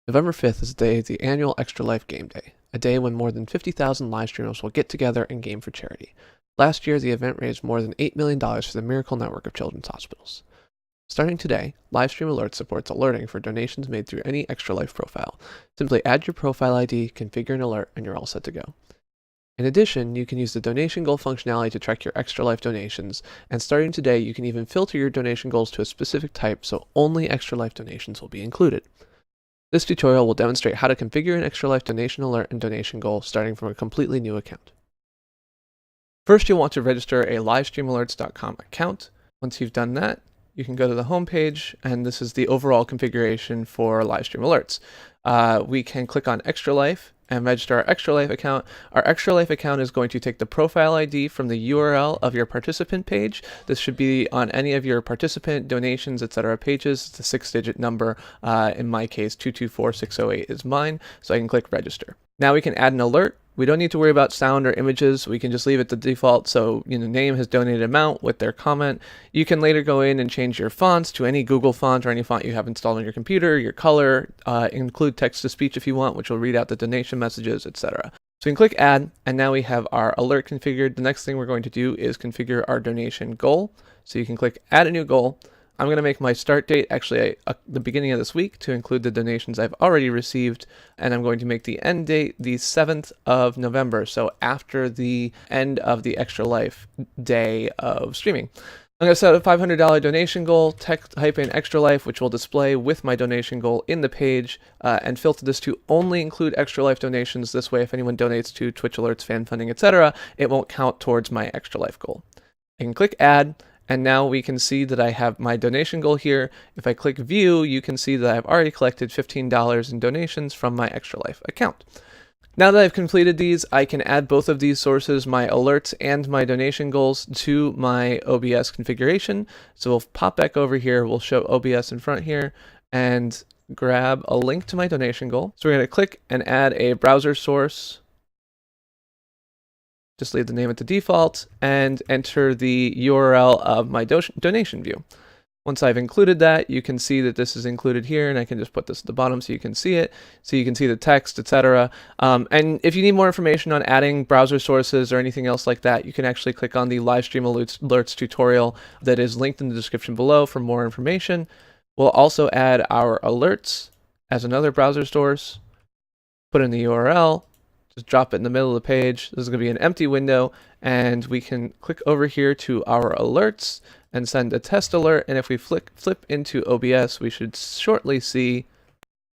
November 5th is the annual Extra Life Game Day, a day when more than 50,000 live streamers will get together and game for charity. Last year, the event raised more than $8 million for the Miracle Network of Children's Hospitals. Starting today, Livestream Alert supports alerting for donations made through any Extra Life profile. Simply add your profile ID, configure an alert, and you're all set to go. In addition, you can use the donation goal functionality to track your Extra Life donations, and starting today, you can even filter your donation goals to a specific type so only Extra Life donations will be included. This tutorial will demonstrate how to configure an Extra Life donation alert and donation goal starting from a completely new account. First, you'll want to register a livestreamalerts.com account. Once you've done that, you can go to the home page, and this is the overall configuration for Livestream Alerts. We can click on Extra Life and register our Extra Life account. Our Extra Life account is going to take the profile ID from the URL of your participant page. This should be on any of your participant, donations, etc. pages. It's a 6-digit number. In my case, 224608 is mine, so I can click register. Now we can add an alert. We don't need to worry about sound or images. We can just leave it the default. So, name has donated amount with their comment. You can later go in and change your fonts to any Google font or any font you have installed on your computer, your color, include text to speech if you want, which will read out the donation messages, etc. So we can click add, and now we have our alert configured. The next thing we're going to do is configure our donation goal. So you can click add a new goal. I'm going to make my start date actually the beginning of this week to include the donations I've already received, and I'm going to make the end date the 7th of November, so after the end of the Extra Life day of streaming. I'm going to set a $500 donation goal, type in Extra Life, which will display with my donation goal in the page, and filter this to only include Extra Life donations. This way, if anyone donates to Twitch alerts, fan funding, etc., it won't count towards my Extra Life goal. I can click add. And now we can see that I have my donation goal here. If I click view, you can see that I've already collected $15 in donations from my Extra Life account. Now that I've completed these, I can add both of these sources, my alerts and my donation goals, to my OBS configuration. So we'll pop back over here, we'll show OBS in front here, and grab a link to my donation goal. So we're going to click and add a browser source. Just leave the name at the default and enter the URL of my donation view. Once I've included that, you can see that this is included here, and I can just put this at the bottom so you can see it, so you can see the text, etc. And if you need more information on adding browser sources or anything else like that, you can actually click on the Livestream Alerts tutorial that is linked in the description below for more information. We'll also add our alerts as another browser source, put in the URL, just drop it in the middle of the page. This is going to be an empty window, and we can click over here to our alerts and send a test alert. And if we flip into OBS, we should shortly see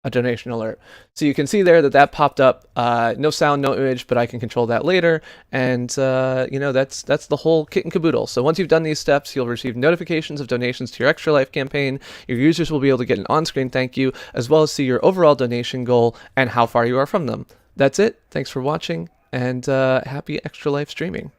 a donation alert. So you can see there that popped up. No sound, no image, but I can control that later. And that's the whole kit and caboodle. So once you've done these steps, you'll receive notifications of donations to your Extra Life campaign. Your users will be able to get an on-screen thank you, as well as see your overall donation goal and how far you are from them. That's it. Thanks for watching, and happy Extra Life streaming.